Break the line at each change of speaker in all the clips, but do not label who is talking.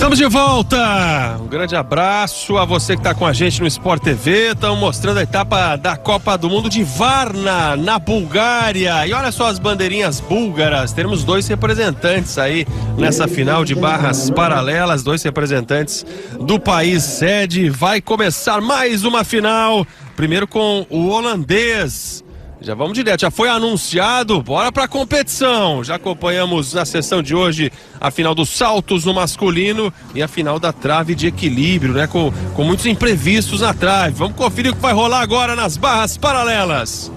Estamos de volta, um grande abraço a você que está com a gente no Sport TV. Estamos mostrando a etapa da Copa do Mundo de Varna, na Bulgária. E olha só as bandeirinhas búlgaras, teremos 2 representantes aí nessa final de barras paralelas, 2 representantes do país sede. Vai começar mais uma final, primeiro com o holandês. Já vamos direto, já foi anunciado, bora pra competição. Já acompanhamos na sessão de hoje a final dos saltos no masculino e a final da trave de equilíbrio, né? Com muitos imprevistos na trave. Vamos conferir o que vai rolar agora nas barras paralelas.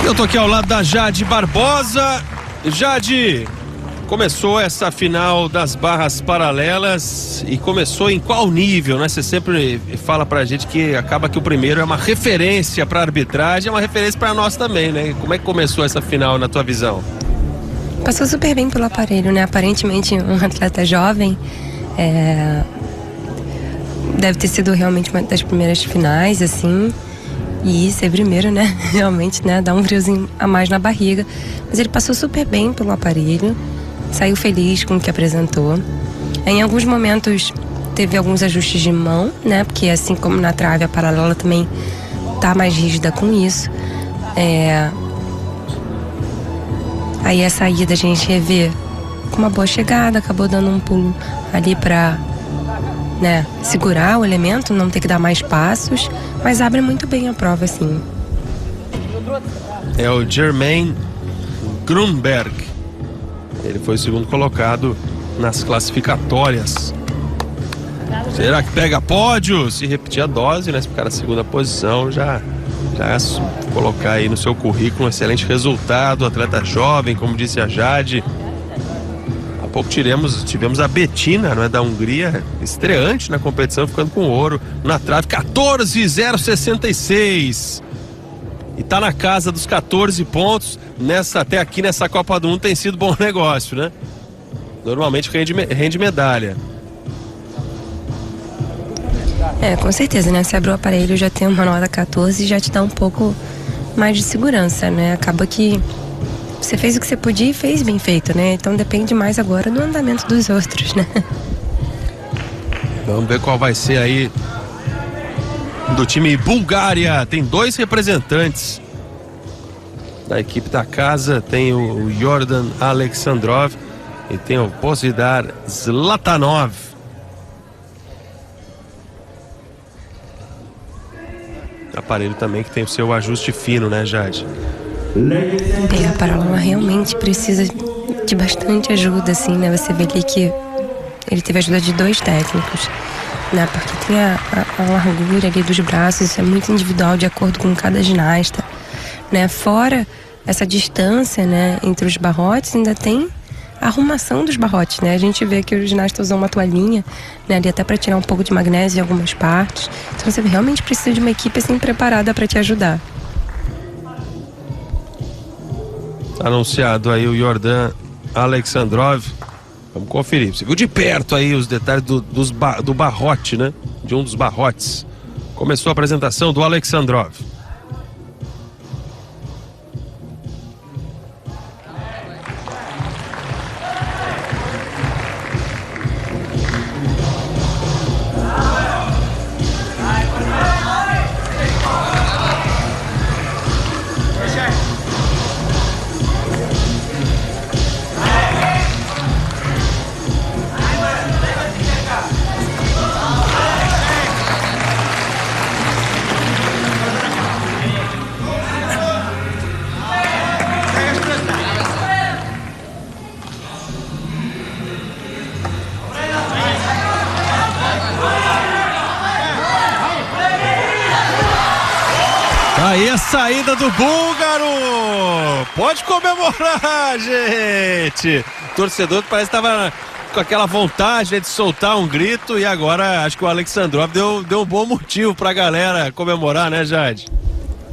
Eu tô aqui ao lado da Jade Barbosa. Jade, começou essa final das barras paralelas e começou em qual nível, né? Você sempre fala pra gente que acaba que o primeiro é uma referência pra arbitragem, é uma referência pra nós também, né? Como é que começou essa final na tua visão?
Passou super bem pelo aparelho, né? Aparentemente um atleta jovem, deve ter sido realmente uma das primeiras finais, assim. E ser primeiro, né? Realmente, né? Dá um friozinho a mais na barriga. Mas ele passou super bem pelo aparelho. Saiu feliz com o que apresentou. Em alguns momentos teve alguns ajustes de mão, né? Porque assim como na trave, a paralela também tá mais rígida com isso. Aí a saída a gente revê com uma boa chegada. Acabou dando um pulo ali pra, né, segurar o elemento, não ter que dar mais passos, mas abre muito bem a prova, assim.
É o Jermaine Grunberg. Ele foi o segundo colocado nas classificatórias. Será que pega pódio? Se repetir a dose, né? Se ficar na segunda posição, já colocar aí no seu currículo um excelente resultado. Atleta jovem, como disse a Jade. Há pouco tivemos a Bettina, não é, da Hungria, estreante na competição, ficando com ouro na trave, 14,066. E tá na casa dos 14 pontos. Até aqui nessa Copa do Mundo tem sido bom negócio, né? Normalmente rende medalha.
Com certeza, né? Você abre o aparelho, já tem uma nota 14 e já te dá um pouco mais de segurança, né? Acaba que você fez o que você podia e fez bem feito, né? Então depende mais agora do andamento dos outros, né?
Vamos ver qual vai ser aí do time Bulgária. Tem 2 representantes da equipe da casa. Tem o Jordan Alexandrov e tem o Božidar Zlatanov. Aparelho também que tem o seu ajuste fino, né, Jade?
A paralela realmente precisa de bastante ajuda, assim, né? Você vê ali que ele teve ajuda de 2 técnicos, né? Porque tem a largura ali dos braços, isso é muito individual, de acordo com cada ginasta, né? Fora essa distância, né, entre os barrotes, ainda tem a arrumação dos barrotes, né? A gente vê que os ginastas usam uma toalhinha, né, ali até para tirar um pouco de magnésio em algumas partes. Então você realmente precisa de uma equipe assim preparada para te ajudar.
Anunciado aí o Jordan Alexandrov. Vamos conferir. Você viu de perto aí os detalhes do barrote, né? De um dos barrotes. Começou a apresentação do Alexandrov. Aí a saída do búlgaro. Pode comemorar, gente! O torcedor que parece que estava com aquela vontade, né, de soltar um grito, e agora acho que o Alexandrov deu um bom motivo pra galera comemorar, né, Jade?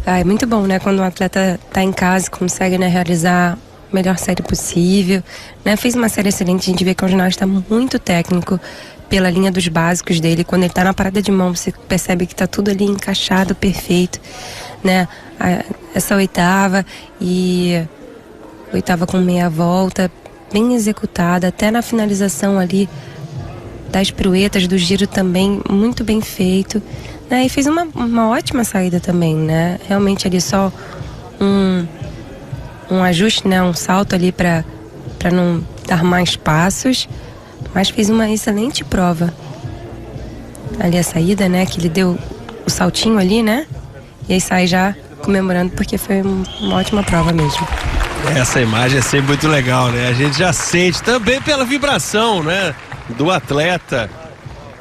É muito bom, né, quando o atleta tá em casa, consegue, né, realizar a melhor série possível, né, fez uma série excelente. A gente vê que é um ginasta muito técnico pela linha dos básicos dele. Quando ele tá na parada de mão, você percebe que tá tudo ali encaixado, perfeito, né, essa oitava com meia volta, bem executada, até na finalização ali das piruetas, do giro também, muito bem feito, né? E fez uma ótima saída também, né? Realmente ali só um ajuste, né? Um salto ali para não dar mais passos, mas fez uma excelente prova. Ali a saída, né? Que ele deu o saltinho ali, né? E aí sai já comemorando, porque foi uma ótima prova mesmo.
Essa imagem é sempre muito legal, né? A gente já sente também pela vibração, né, do atleta,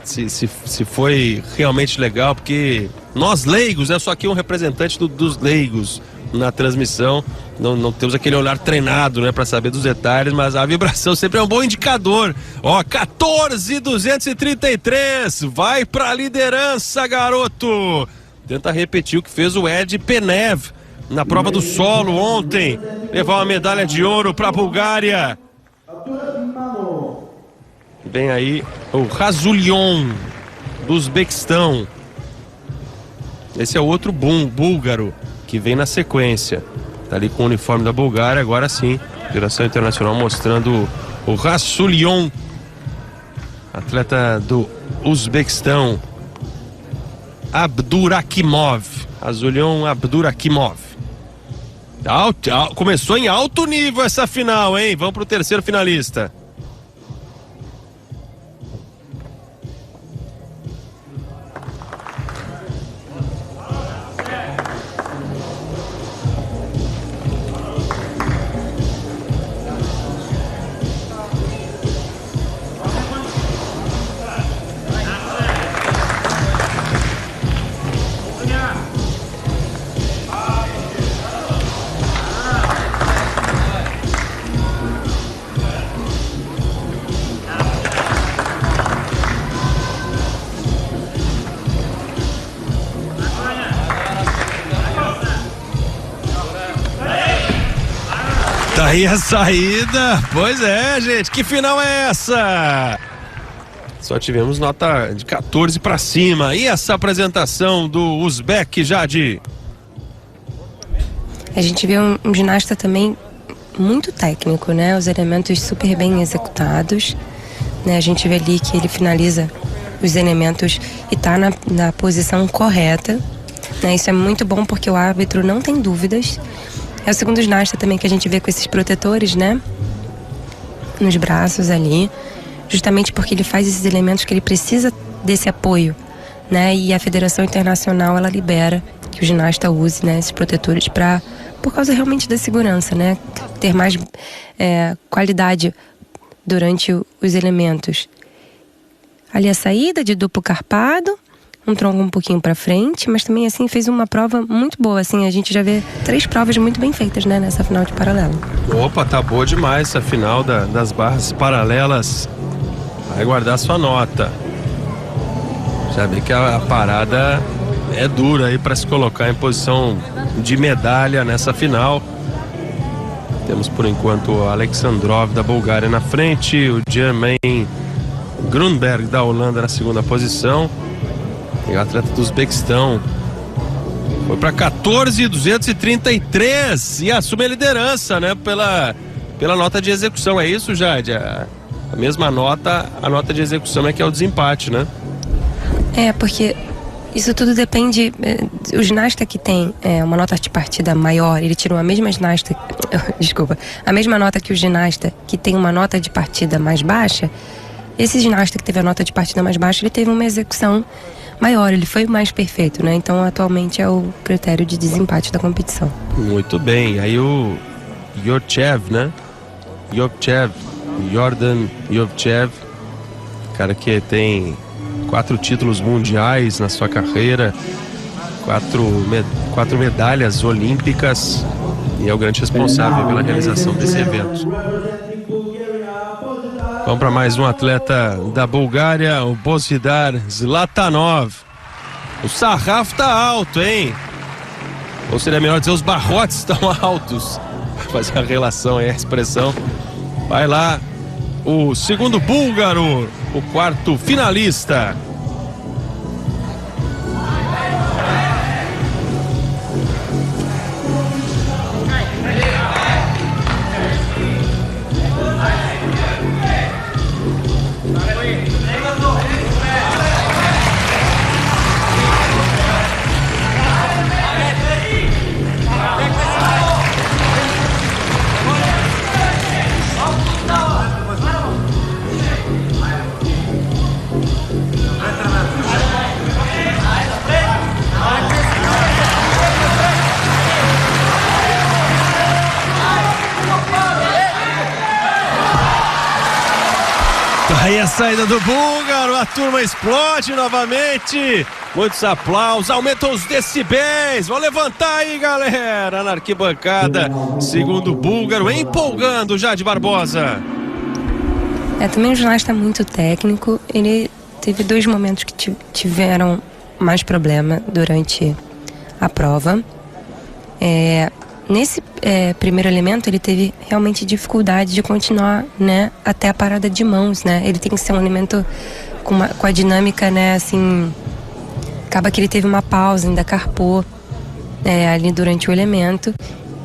se foi realmente legal, porque nós leigos, né, só aqui um representante dos leigos na transmissão, não temos aquele olhar treinado, né, para saber dos detalhes, mas a vibração sempre é um bom indicador. Ó, 14.233, vai pra liderança, garoto! Tenta repetir o que fez o Ed Penev na prova do solo ontem, levar uma medalha de ouro para a Bulgária. Vem aí o Razulion do Uzbequistão. Esse é o outro búlgaro que vem na sequência. Tá ali com o uniforme da Bulgária. Agora sim, Federação Internacional mostrando o Razulion, atleta do Uzbequistão, Abdurakimov. Razulion Abdurakimov. Começou em alto nível essa final, hein? Vamos pro terceiro finalista. Tá aí a saída. Pois é, gente, que final é essa? Só tivemos nota de 14 para cima. E essa apresentação do Uzbek, Jade?
A gente vê um ginasta também muito técnico, né? Os elementos super bem executados, né? A gente vê ali que ele finaliza os elementos e tá na posição correta, né? Isso é muito bom porque o árbitro não tem dúvidas. É o segundo ginasta também que a gente vê com esses protetores, né? Nos braços ali, justamente porque ele faz esses elementos que ele precisa desse apoio, né? E a Federação Internacional, ela libera que o ginasta use, né, esses protetores por causa realmente da segurança, né? Ter mais qualidade durante os elementos. Ali a saída de duplo carpado, um tronco um pouquinho para frente, mas também assim fez uma prova muito boa, assim, a gente já vê 3 provas muito bem feitas, né, nessa final de paralelo.
Opa, tá boa demais essa final das barras paralelas. Vai guardar sua nota. Já vê que a parada é dura aí para se colocar em posição de medalha nessa final. Temos por enquanto o Alexandrov da Bulgária na frente, o Jermaine Grunberg da Holanda na segunda posição. E o atleta do Uzbequistão foi para 14.233 e assume a liderança, né, pela nota de execução. É isso, Jade? A mesma nota, a nota de execução é que é o desempate, né?
É, porque isso tudo depende. O ginasta que tem uma nota de partida maior, ele tirou a mesma ginasta. Desculpa, a mesma nota que o ginasta que tem uma nota de partida mais baixa. Esse ginasta que teve a nota de partida mais baixa, ele teve uma execução maior, ele foi mais perfeito, né? Então atualmente é o critério de desempate da competição.
Muito bem, aí o Yovchev, né? Jordan Yovchev, cara que tem 4 títulos mundiais na sua carreira, 4 medalhas olímpicas, e é o grande responsável pela realização desse evento. Vamos para mais um atleta da Bulgária, o Bozidar Zlatanov. O sarrafo tá alto, hein? Ou seria melhor dizer, os barrotes estão altos. Fazer a relação aí, a expressão. Vai lá, o segundo búlgaro, o quarto finalista. Aí a saída do búlgaro, a turma explode novamente. Muitos aplausos, aumentam os decibéis. Vão levantar aí, galera, na arquibancada. Segundo búlgaro, empolgando Jade Barbosa.
Também o ginasta muito técnico. Ele teve 2 momentos que tiveram mais problema durante a prova. Nesse primeiro elemento, ele teve realmente dificuldade de continuar, né, até a parada de mãos, né? Ele tem que ser um elemento com a dinâmica, né, assim... Acaba que ele teve uma pausa, ainda carpou ali durante o elemento.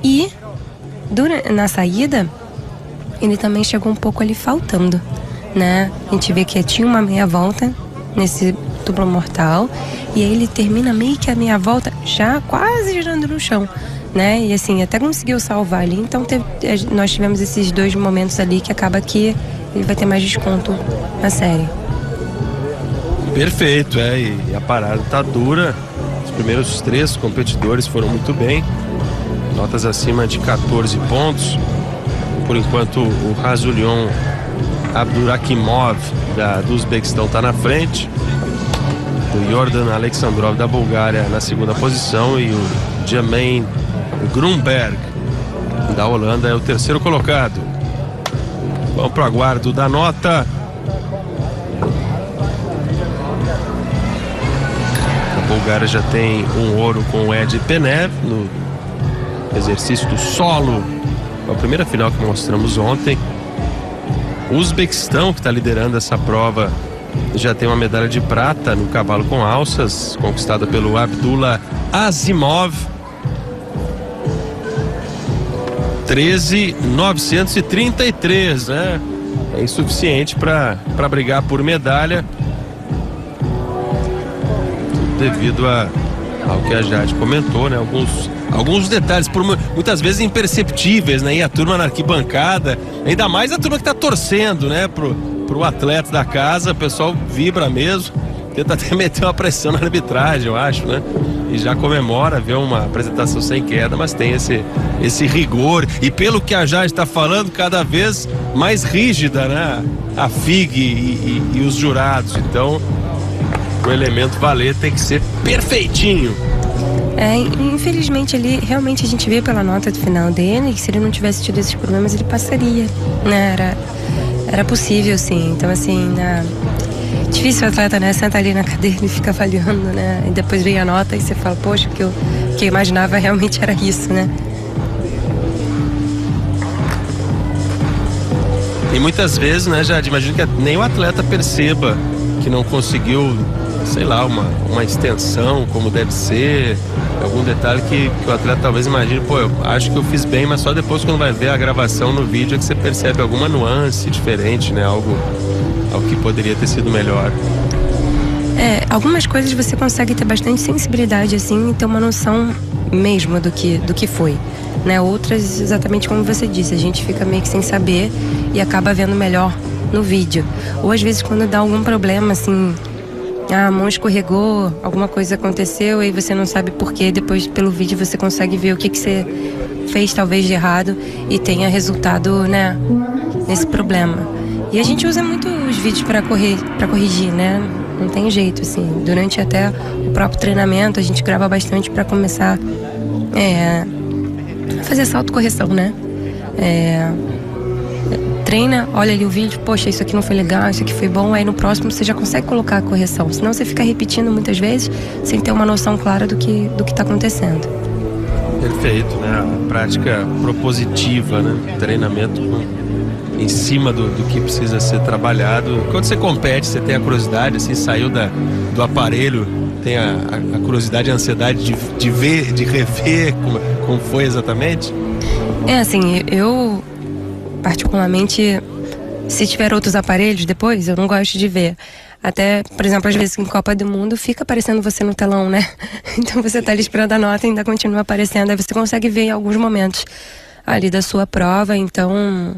E na saída, ele também chegou um pouco ali faltando, né? A gente vê que tinha uma meia volta nesse duplo mortal. E aí ele termina meio que a meia volta já quase girando no chão, né? E assim, até conseguiu salvar ali. Então nós tivemos esses 2 momentos ali que acaba que ele vai ter mais desconto na série.
Perfeito, e a parada tá dura. Os primeiros 3 competidores foram muito bem, notas acima de 14 pontos. Por enquanto o Razulion Abdurakimov do Uzbequistão tá na frente, o Jordan Alexandrov da Bulgária na segunda posição e o Jermaine Grunberg da Holanda é o terceiro colocado. Vamos pro aguardo da nota. A Bulgária já tem um ouro com o Ed Penev no exercício do solo, a primeira final que mostramos ontem. O Uzbequistão, que está liderando essa prova, já tem uma medalha de prata no cavalo com alças, conquistada pelo Abdullah Azimov. 13.933, né? É insuficiente para brigar por medalha, devido ao que a Jade comentou, né? Alguns detalhes, muitas vezes imperceptíveis, né? E a turma na arquibancada, ainda mais a turma que tá torcendo, né? Pro atleta da casa, o pessoal vibra mesmo, tenta até meter uma pressão na arbitragem, eu acho, né? E já comemora ver uma apresentação sem queda, mas tem esse rigor. E pelo que a Jade está falando, cada vez mais rígida, né? A FIG e os jurados. Então, o elemento valer tem que ser perfeitinho.
Infelizmente ali, realmente a gente vê pela nota do final dele que se ele não tivesse tido esses problemas, ele passaria, né? Era possível, sim. Então, assim, difícil o atleta, né? Senta ali na cadeira e fica avaliando, né? E depois vem a nota e você fala, poxa, o que eu imaginava realmente era isso, né?
E muitas vezes, né, Jade, imagino que nem o atleta perceba que não conseguiu, sei lá, uma extensão como deve ser, algum detalhe que o atleta talvez imagine, pô, eu acho que eu fiz bem, mas só depois quando vai ver a gravação no vídeo é que você percebe alguma nuance diferente, né, algo que poderia ter sido melhor.
Algumas coisas você consegue ter bastante sensibilidade, assim, e ter uma noção mesmo do que foi, né? Outras, exatamente como você disse, a gente fica meio que sem saber e acaba vendo melhor no vídeo. Ou às vezes quando dá algum problema, assim, a mão escorregou, alguma coisa aconteceu e você não sabe porquê, depois pelo vídeo você consegue ver o que você fez talvez de errado e tenha resultado, né, nesse problema. E a gente usa muito os vídeos para corrigir, né? Não tem jeito, assim. Durante até o próprio treinamento a gente grava bastante para começar fazer essa autocorreção, né? Treina, olha ali o vídeo, poxa, isso aqui não foi legal, isso aqui foi bom, aí no próximo você já consegue colocar a correção, senão você fica repetindo muitas vezes sem ter uma noção clara do que está acontecendo.
Perfeito, né? A prática propositiva, né? Treinamento em cima do que precisa ser trabalhado. Quando você compete, você tem a curiosidade, assim, saiu do aparelho, tem a curiosidade, a ansiedade de ver, de rever como foi exatamente?
Assim, eu particularmente, se tiver outros aparelhos depois, eu não gosto de ver. Até, por exemplo, às vezes em Copa do Mundo fica aparecendo você no telão, né? Então você tá ali esperando a nota e ainda continua aparecendo. Aí você consegue ver em alguns momentos ali da sua prova. Então,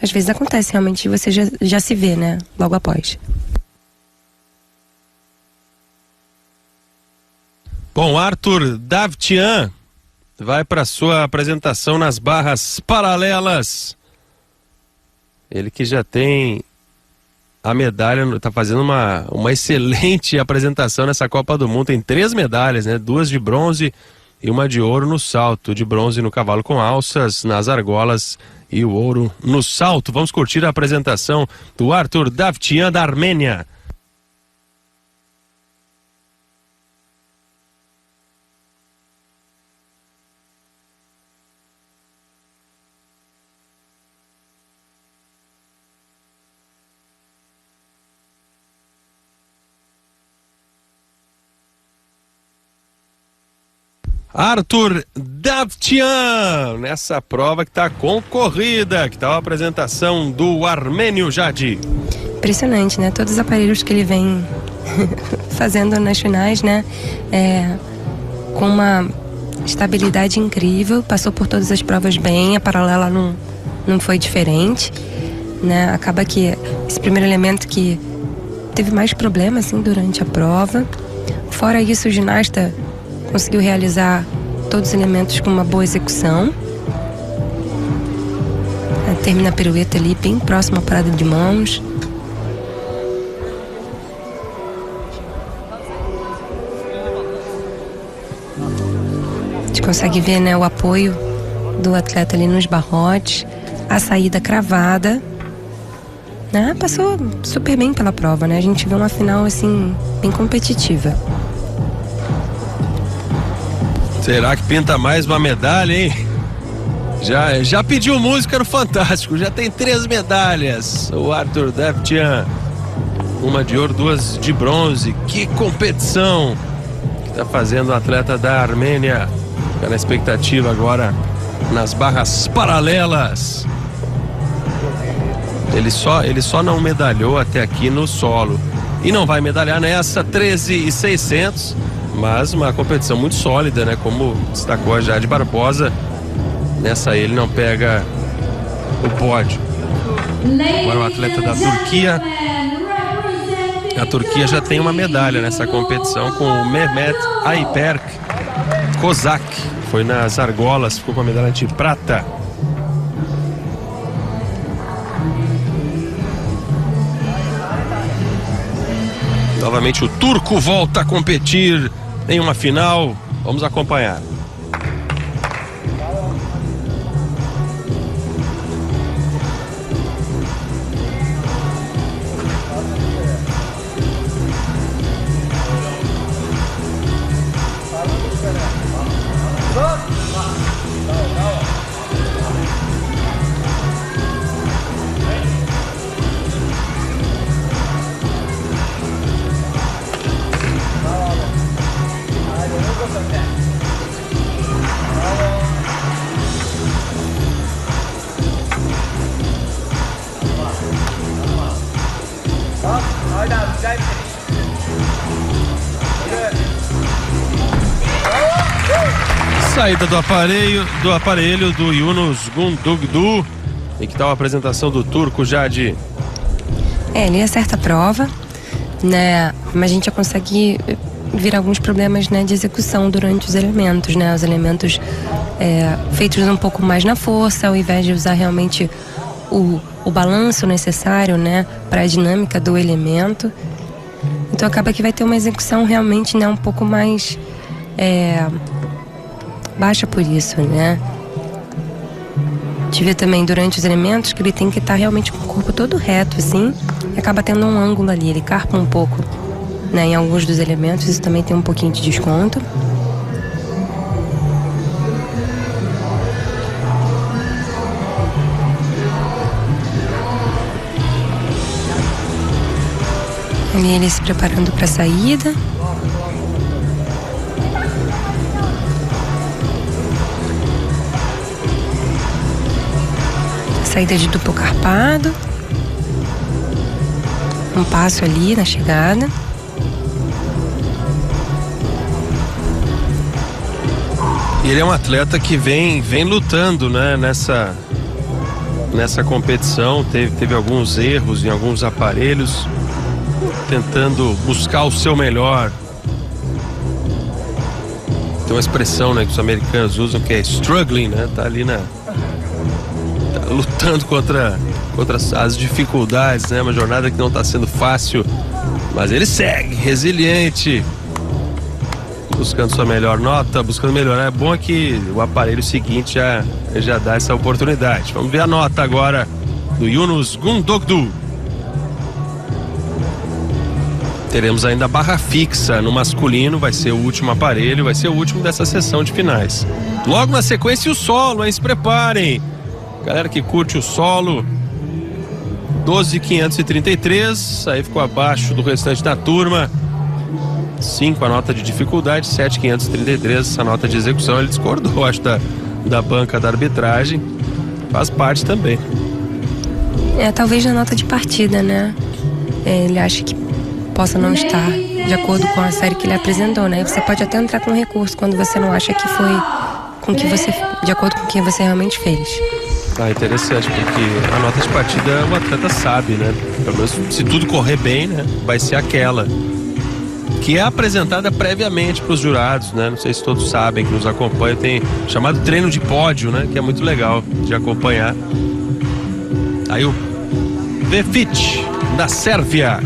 às vezes acontece realmente, você já se vê, né? Logo após.
Bom, Arthur Davtyan vai para sua apresentação nas barras paralelas. Ele que já tem a medalha, está fazendo uma excelente apresentação nessa Copa do Mundo. Tem 3 medalhas, né? 2 de bronze e 1 de ouro no salto. De bronze no cavalo com alças, nas argolas, e o ouro no salto. Vamos curtir a apresentação do Arthur Davtyan, da Armênia. Arthur Davtyan, nessa prova que está concorrida, que está a apresentação do armênio Jade.
Impressionante, né? Todos os aparelhos que ele vem fazendo nas finais, né? Com uma estabilidade incrível, passou por todas as provas bem, a paralela não foi diferente, né? Acaba que esse primeiro elemento que teve mais problemas, assim, durante a prova. Fora isso, o ginasta conseguiu realizar todos os elementos com uma boa execução. Termina a pirueta ali bem próximo à parada de mãos. A gente consegue ver, né, o apoio do atleta ali nos barrotes, a saída cravada, né? Passou super bem pela prova, né? A gente viu uma final assim bem competitiva.
Será que pinta mais uma medalha, hein? Já pediu música no Fantástico, já tem 3 medalhas. O Arthur Davtyan, 1 de ouro, 2 de bronze. Que competição que está fazendo o atleta da Armênia. Está na expectativa agora nas barras paralelas. Ele só não medalhou até aqui no solo. E não vai medalhar nessa 13.600. Mas uma competição muito sólida, né? Como destacou a Jade Barbosa, nessa ele não pega o pódio. Agora o atleta da Turquia. A Turquia já tem uma medalha nessa competição com o Mehmet Ayberk Kozak. Foi nas argolas, ficou com a medalha de prata. Novamente o turco volta a competir em uma final. Vamos acompanhar. Saída do aparelho do Yunus Gundugdu. E que tal a apresentação do turco, Jade?
Ele acerta a prova, né? Mas a gente já consegue ver alguns problemas, né, de execução durante os elementos, né? Os elementos feitos um pouco mais na força, ao invés de usar realmente o balanço necessário, né, para a dinâmica do elemento. Então acaba que vai ter uma execução realmente, né, um pouco mais baixa por isso, né? te vê também durante os elementos que ele tem que estar realmente com o corpo todo reto, assim, e acaba tendo um ângulo ali, ele carpa um pouco, né, em alguns dos elementos, isso também tem um pouquinho de desconto. E ele se preparando para a saída. Saída de duplo carpado. Um passo ali na chegada.
E ele é um atleta que vem lutando, né, nessa competição. Teve alguns erros em alguns aparelhos, tentando buscar o seu melhor. Tem uma expressão, né, que os americanos usam, que é struggling, né? Tá ali tá lutando contra as dificuldades, né? Uma jornada que não está sendo fácil, mas ele segue resiliente, buscando sua melhor nota, buscando melhorar. É bom que o aparelho seguinte já dá essa oportunidade. Vamos ver a nota agora do Yunus Gundogdu. Teremos ainda a barra fixa no masculino, vai ser o último aparelho, vai ser o último dessa sessão de finais. Logo na sequência o solo, hein? Se preparem. Galera que curte o solo, 12.533, aí ficou abaixo do restante da turma. 5 a nota de dificuldade, 7.533 essa nota de execução. Ele discordou, acho, da banca da arbitragem. Faz parte também.
Talvez na nota de partida, né? Ele acha que possa não estar de acordo com a série que ele apresentou, né? Você pode até entrar com recurso quando você não acha que foi de acordo com o que você realmente fez.
Interessante, porque a nota de partida o atleta sabe, né? Pelo menos se tudo correr bem, né? Vai ser aquela que é apresentada previamente para os jurados, né? Não sei se todos sabem, que nos acompanham, tem chamado treino de pódio, né? Que é muito legal de acompanhar. Aí o Vefic, da Sérvia.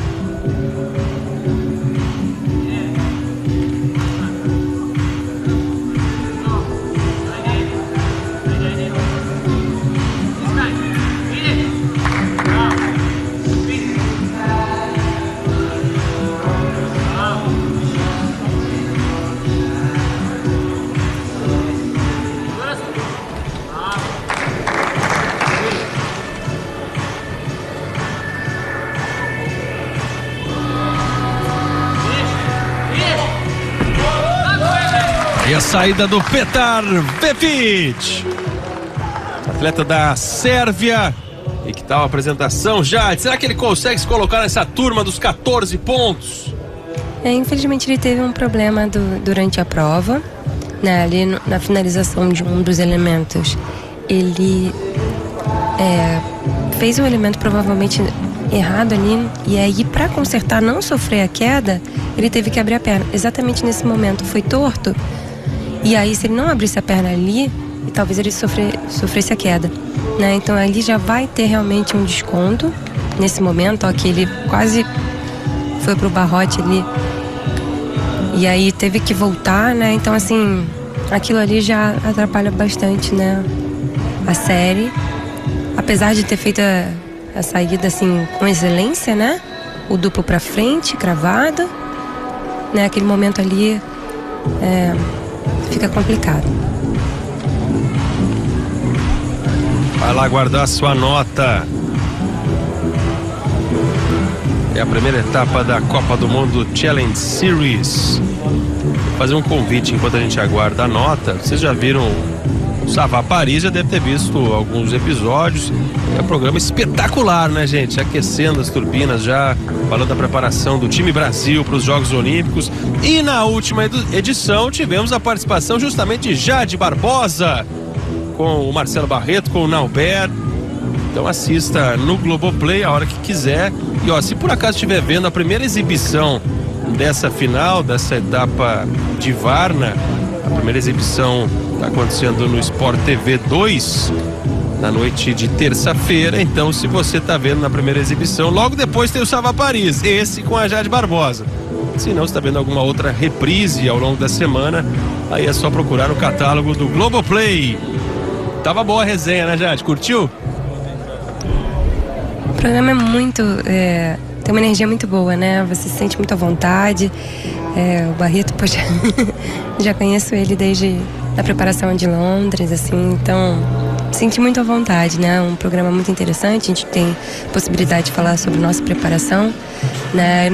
E a saída do Petar Vefic, atleta da Sérvia. E que tal a apresentação, Jade? Será que ele consegue se colocar nessa turma dos 14 pontos?
Infelizmente ele teve um problema durante a prova, né? Ali na finalização de um dos elementos, ele fez um elemento provavelmente errado ali, e aí para consertar, não sofrer a queda, ele teve que abrir a perna. Exatamente nesse momento foi torto, e aí se ele não abrisse a perna ali, talvez ele sofresse a queda, né? Então ali já vai ter realmente um desconto nesse momento, ó, que ele quase foi pro barrote ali, e aí teve que voltar, né? Então assim, aquilo ali já atrapalha bastante, né, a série. Apesar de ter feito a saída assim com excelência, né? O duplo pra frente, cravado, né? Aquele momento ali fica complicado.
Vai lá guardar a sua nota. É a primeira etapa da Copa do Mundo Challenge Series. Vou fazer um convite enquanto a gente aguarda a nota. Vocês já viram o Savá Paris, já deve ter visto alguns episódios. É um programa espetacular, né, gente? Aquecendo as turbinas já, falando da preparação do time Brasil para os Jogos Olímpicos. E na última edição tivemos a participação justamente de Jade Barbosa, com o Marcelo Barreto, com o Nauber. Então assista no Globoplay a hora que quiser. E ó, se por acaso estiver vendo a primeira exibição dessa final, dessa etapa de Varna, a primeira exibição está acontecendo no Sport TV 2 na noite de terça-feira. Então, se você está vendo na primeira exibição, logo depois tem o Savá Paris, esse com a Jade Barbosa. Se não, está vendo alguma outra reprise ao longo da semana, aí é só procurar no catálogo do Globoplay. Tava boa a resenha, né, Jade? Curtiu?
O programa é muito... tem uma energia muito boa, né? Você se sente muito à vontade. O Barreto, poxa, já conheço ele desde a preparação de Londres, assim, então senti muito à vontade, né? Um programa muito interessante, a gente tem possibilidade de falar sobre nossa preparação, né?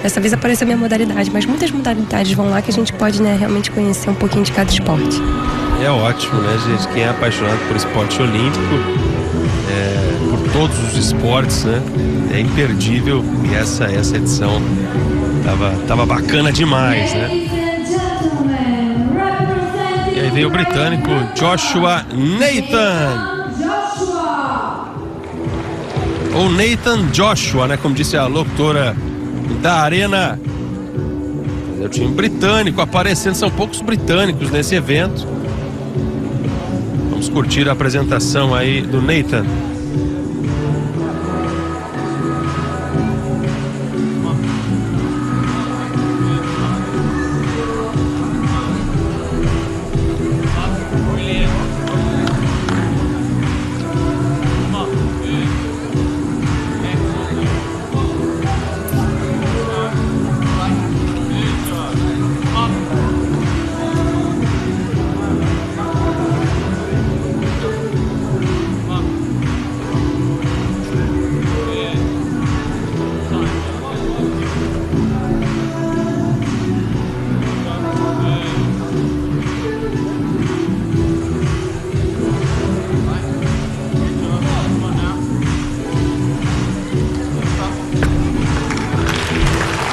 Dessa vez apareceu a minha modalidade, mas muitas modalidades vão lá que a gente pode, né, realmente conhecer um pouquinho de cada esporte.
É ótimo, né, gente? Quem é apaixonado por esporte olímpico, por todos os esportes, né? É imperdível, e essa edição tava bacana demais, né? E aí veio o britânico Joshua Nathan. Ou Nathan Joshua, né? Como disse a locutora da Arena. É o time britânico aparecendo, são poucos britânicos nesse evento. Vamos curtir a apresentação aí do Nathan.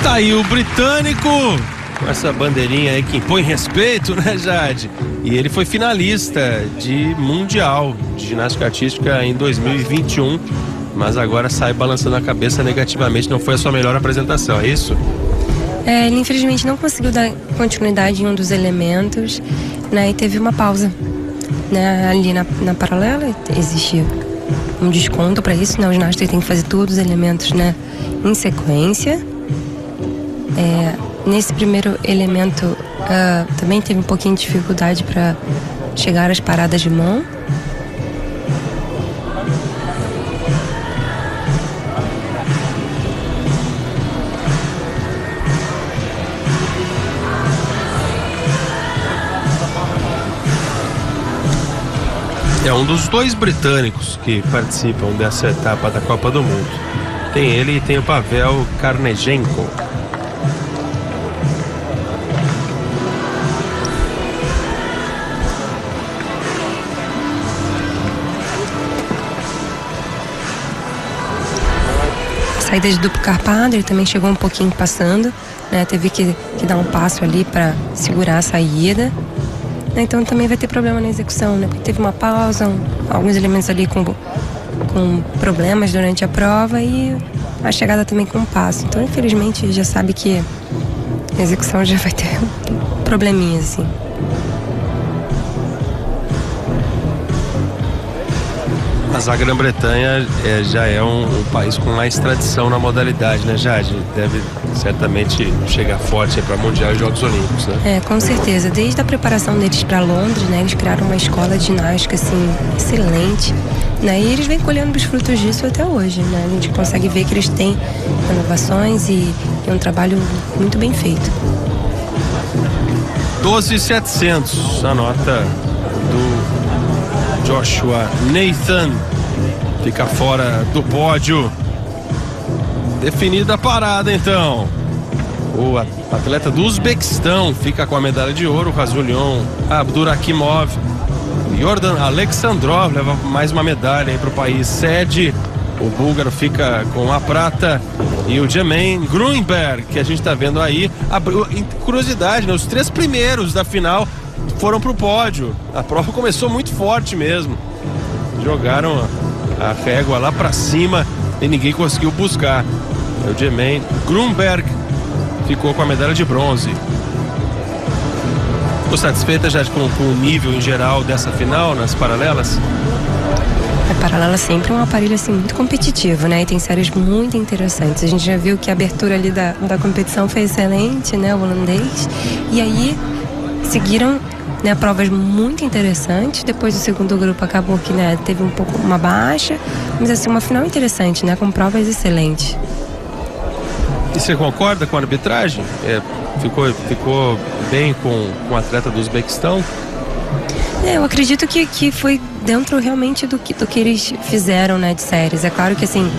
Tá aí o britânico, com essa bandeirinha aí que impõe respeito, né, Jade? E ele foi finalista de Mundial de Ginástica Artística em 2021, mas agora sai balançando a cabeça negativamente, não foi a sua melhor apresentação, é isso?
Ele infelizmente não conseguiu dar continuidade em um dos elementos, né, e teve uma pausa, né, ali na paralela. Existe um desconto para isso, né, o ginasta tem que fazer todos os elementos, né, em sequência. Nesse primeiro elemento também teve um pouquinho de dificuldade para chegar às paradas de mão.
É um dos dois britânicos que participam dessa etapa da Copa do Mundo. Tem ele e tem o Pavel Karnejenko.
Saída de duplo carpado, ele também chegou um pouquinho passando, né? Teve que dar um passo ali para segurar a saída. Então também vai ter problema na execução, né? Porque teve uma pausa, alguns elementos ali com problemas durante a prova e a chegada também com um passo. Então, infelizmente, já sabe que a execução já vai ter probleminhas, assim.
Mas a Grã-Bretanha já é um país com mais tradição na modalidade, né, Jade? Deve certamente chegar forte para Mundial e Jogos Olímpicos, né?
Com certeza. Desde a preparação deles para Londres, né, eles criaram uma escola de ginástica, assim, excelente, né? E eles vêm colhendo os frutos disso até hoje, né? A gente consegue ver que eles têm inovações e um trabalho muito bem feito.
12.700 a nota do Joshua Nathan, fica fora do pódio. Definida a parada, então. O atleta do Uzbequistão fica com a medalha de ouro, Rasulyon Abdurakimov. Yordan Alexandrov leva mais uma medalha aí para o país sede. O búlgaro fica com a prata. E o Jermaine Grunberg, que a gente está vendo aí, curiosidade, né? Os 3 primeiros da final foram pro pódio. A prova começou muito forte mesmo. Jogaram a régua lá para cima e ninguém conseguiu buscar. O Jermaine Grunberg ficou com a medalha de bronze. Ficou satisfeita já com o nível em geral dessa final nas paralelas?
A paralela sempre é um aparelho assim muito competitivo, né? E tem séries muito interessantes. A gente já viu que a abertura ali da competição foi excelente, né? O holandês. E aí seguiram né, provas muito interessantes. Depois do segundo grupo acabou que, né, teve um pouco uma baixa, mas assim, uma final interessante, né, com provas excelentes.
E você concorda com a arbitragem? Ficou bem com o atleta do Uzbequistão?
Eu acredito que foi dentro realmente do que eles fizeram, né, de séries. É claro que assim,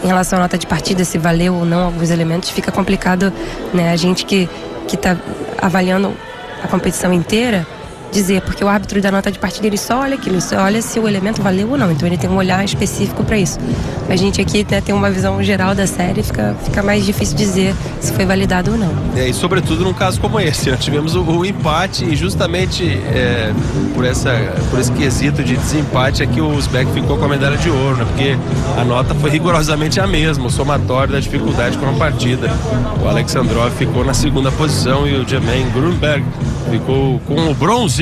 em relação à nota de partida, se valeu ou não alguns elementos, fica complicado, né, a gente que está avaliando a competição inteira dizer, porque o árbitro da nota de partida ele só olha aquilo, só olha se o elemento valeu ou não, então ele tem um olhar específico para isso. A gente aqui, né, tem uma visão geral da série, fica mais difícil dizer se foi validado ou não.
E sobretudo num caso como esse, nós tivemos o empate e justamente por esse quesito de desempate é que o Uzbek ficou com a medalha de ouro, né? Porque a nota foi rigorosamente a mesma, o somatório da dificuldade com a partida. O Alexandrov ficou na segunda posição e o Jermaine Grunberg ficou com o bronze.